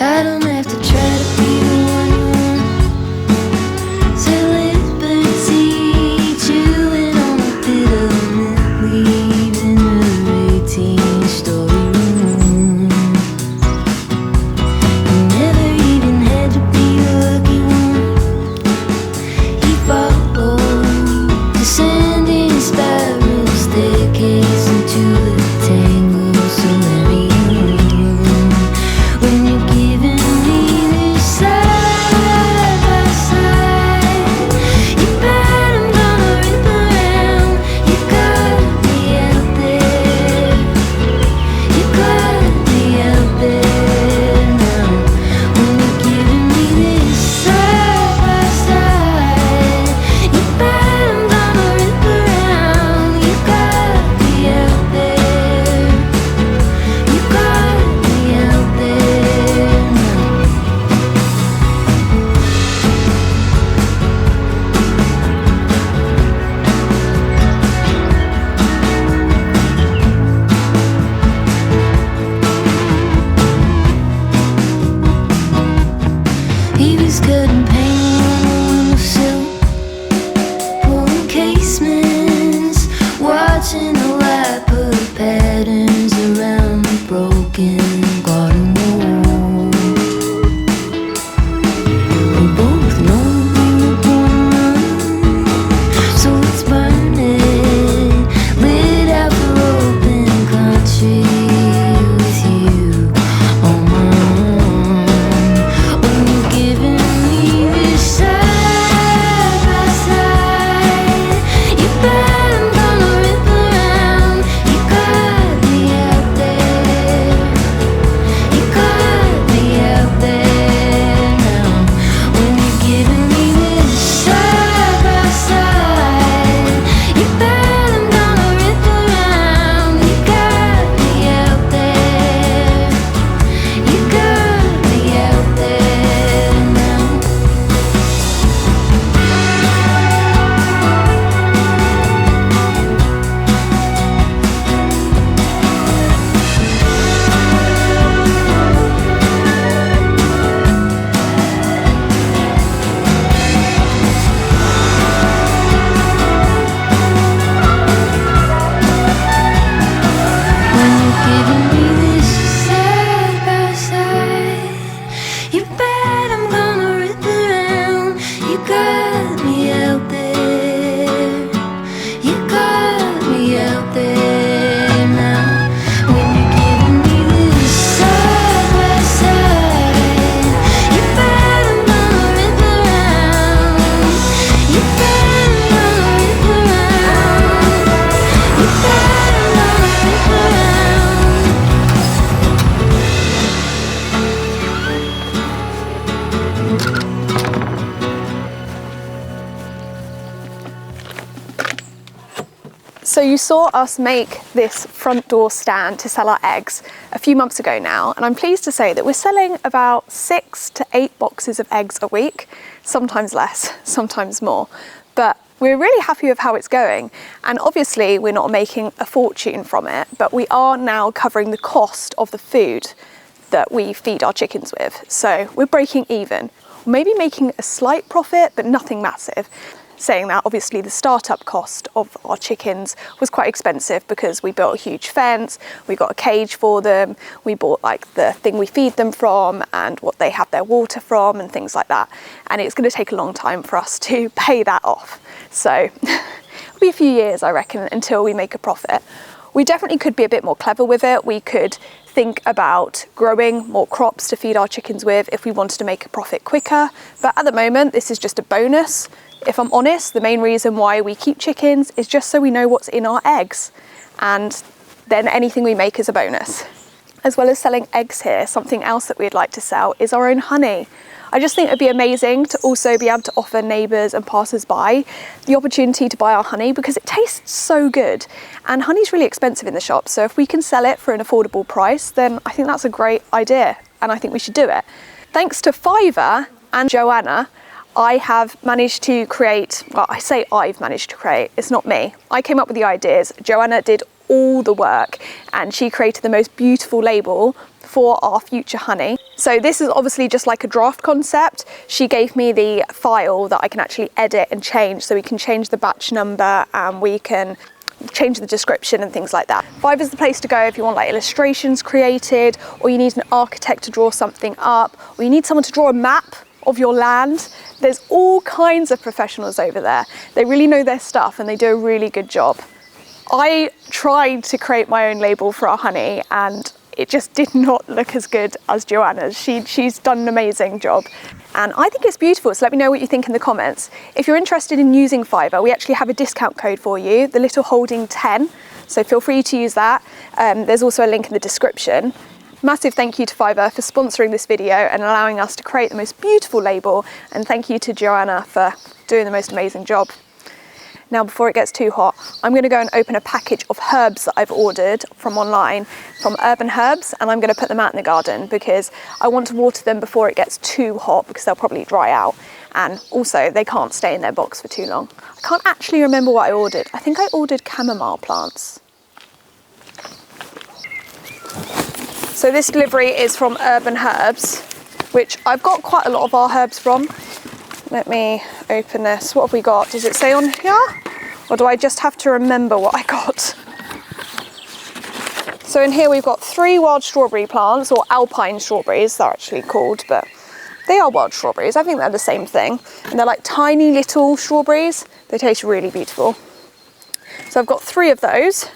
I don't have to try to be the one you want. So let's see, chewing on a bit of mint, leaving her 18-story room. You never even had to be the lucky one. You followed, descending a spiral staircase into the tangle so very young. When you're giving me this side by side, you bet I'm gonna rip around. You got me out there. You got me out there now. When you're giving me this side by side, you bet I'm gonna rip around. You got me out there. You got me out there now. He was cutting paint on the windowsill, pulling casements, watching the light put patterns around the broken garden wall. We both know we were born to run, so let's burn it, lit out for open country with you on my arm. When you're giving me this side by side, you bet I'm gonna rip around. You got me out there. You got me out there now. When you're giving me this side by side, you bet I'm gonna rip around. You got me out there. You got me out there now. When you're giving me this side by side, you bet I'm gonna rip around. You got me out there. You got me out there now. When you're giving me this side by side, you bet I'm gonna rip around. You bet I'm gonna rip around. You bet I'm gonna rip around. So you saw us make this front door stand to sell our eggs a few months ago now, and I'm pleased to say that we're selling about 6 to 8 boxes of eggs a week, sometimes less, sometimes more. But we're really happy with how it's going, and obviously we're not making a fortune from it, but we are now covering the cost of the food that we feed our chickens with. So we're breaking even, maybe making a slight profit, but nothing massive. Saying that, obviously the startup cost of our chickens was quite expensive because we built a huge fence, we got a cage for them, we bought like the thing we feed them from and what they have their water from and things like that. And it's going to take a long time for us to pay that off. So it'll be a few years, I reckon, until we make a profit. We definitely could be a bit more clever with it. We could think about growing more crops to feed our chickens with if we wanted to make a profit quicker. But at the moment, this is just a bonus. If I'm honest, the main reason why we keep chickens is just so we know what's in our eggs, and then anything we make is a bonus. As well as selling eggs here, something else that we'd like to sell is our own honey. I just think it'd be amazing to also be able to offer neighbours and passers-by the opportunity to buy our honey because it tastes so good, and honey's really expensive in the shop, so if we can sell it for an affordable price, then I think that's a great idea and I think we should do it. Thanks to Fiverr and Joanna, I have managed to create, well, I say I've managed to create, it's not me. I came up with the ideas. Joanna did all the work, and she created the most beautiful label for our future honey. So this is obviously just like a draft concept. She gave me the file that I can actually edit and change, so we can change the batch number and we can change the description and things like that. Fiverr's the place to go if you want like illustrations created, or you need an architect to draw something up, or you need someone to draw a map of your land. There's all kinds of professionals over there. They really know their stuff and they do a really good job. I tried to create my own label for our honey and it just did not look as good as Joanna's. She's done an amazing job. And I think it's beautiful, so let me know what you think in the comments. If you're interested in using Fiverr, we actually have a discount code for you, the little holding 10, so feel free to use that. There's also a link in the description. Massive thank you to Fiverr for sponsoring this video and allowing us to create the most beautiful label, and thank you to Joanna for doing the most amazing job. Now, before it gets too hot, I'm going to go and open a package of herbs that I've ordered from online, from Urban Herbs, and I'm going to put them out in the garden because I want to water them before it gets too hot because they'll probably dry out, and also they can't stay in their box for too long. I can't actually remember what I ordered. I think I ordered chamomile plants. So this delivery is from Urban Herbs, which I've got quite a lot of our herbs from. Let me open this. What have we got? Does it say on here? Or do I just have to remember what I got? So in here we've got 3 wild strawberry plants, or alpine strawberries they're actually called, but they are wild strawberries. I think they're the same thing. And they're like tiny little strawberries. They taste really beautiful. So I've got 3 of those,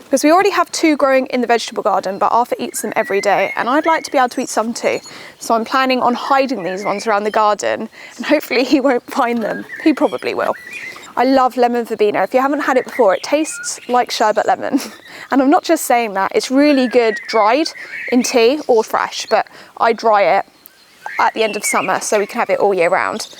because we already have 2 growing in the vegetable garden, but Arthur eats them every day and I'd like to be able to eat some too. So I'm planning on hiding these ones around the garden and hopefully he won't find them. He probably will. I love lemon verbena. If you haven't had it before, it tastes like sherbet lemon. And I'm not just saying that, it's really good dried in tea or fresh, but I dry it at the end of summer so we can have it all year round.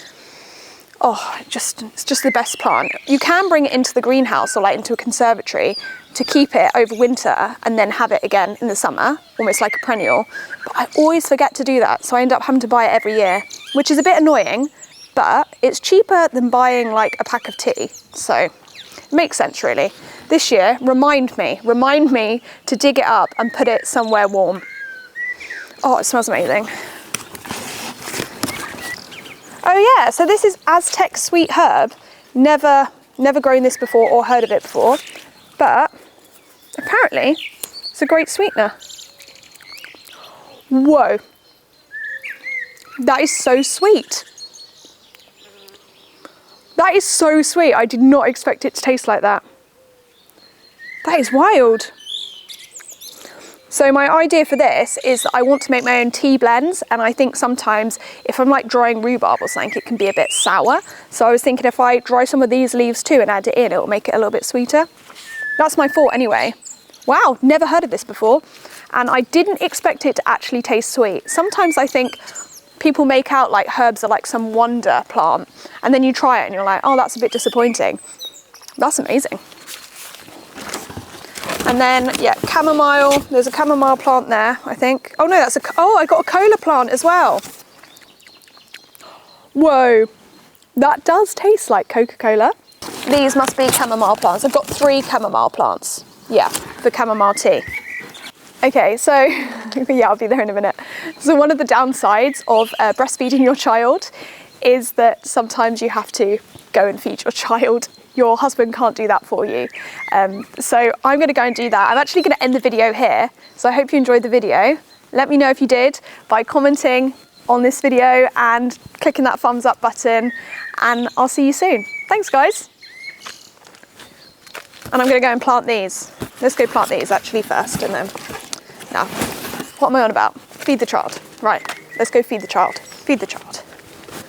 Oh, it's just the best plant. You can bring it into the greenhouse or like into a conservatory to keep it over winter and then have it again in the summer, almost like a perennial. But I always forget to do that, so I end up having to buy it every year, which is a bit annoying, but it's cheaper than buying like a pack of tea. So it makes sense really. This year, remind me to dig it up and put it somewhere warm. Oh, it smells amazing. Oh yeah, so this is Aztec sweet herb. Never grown this before or heard of it before, but apparently it's a great sweetener. Whoa, that is so sweet. That is so sweet. I did not expect it to taste like that. That is wild. So my idea for this is that I want to make my own tea blends, and I think sometimes if I'm like drying rhubarb or something, it can be a bit sour. So I was thinking if I dry some of these leaves too and add it in, it will make it a little bit sweeter. That's my thought anyway. Wow, never heard of this before. And I didn't expect it to actually taste sweet. Sometimes I think people make out like herbs are like some wonder plant, and then you try it and you're like, oh, that's a bit disappointing. That's amazing. And then, yeah, chamomile. There's a chamomile plant there, I think. Oh no, I got a cola plant as well. Whoa, that does taste like Coca-Cola. These must be chamomile plants. I've got 3 chamomile plants. Yeah, for chamomile tea. Okay, so, yeah, I'll be there in a minute. So one of the downsides of breastfeeding your child is that sometimes you have to go and feed your child. Your husband can't do that for you. So I'm gonna go and do that. I'm actually gonna end the video here. So I hope you enjoyed the video. Let me know if you did by commenting on this video and clicking that thumbs up button, and I'll see you soon. Thanks guys. And I'm gonna go and plant these. Let's go plant these actually first, and then, now, what am I on about? Feed the child. Right, let's go feed the child. Feed the child.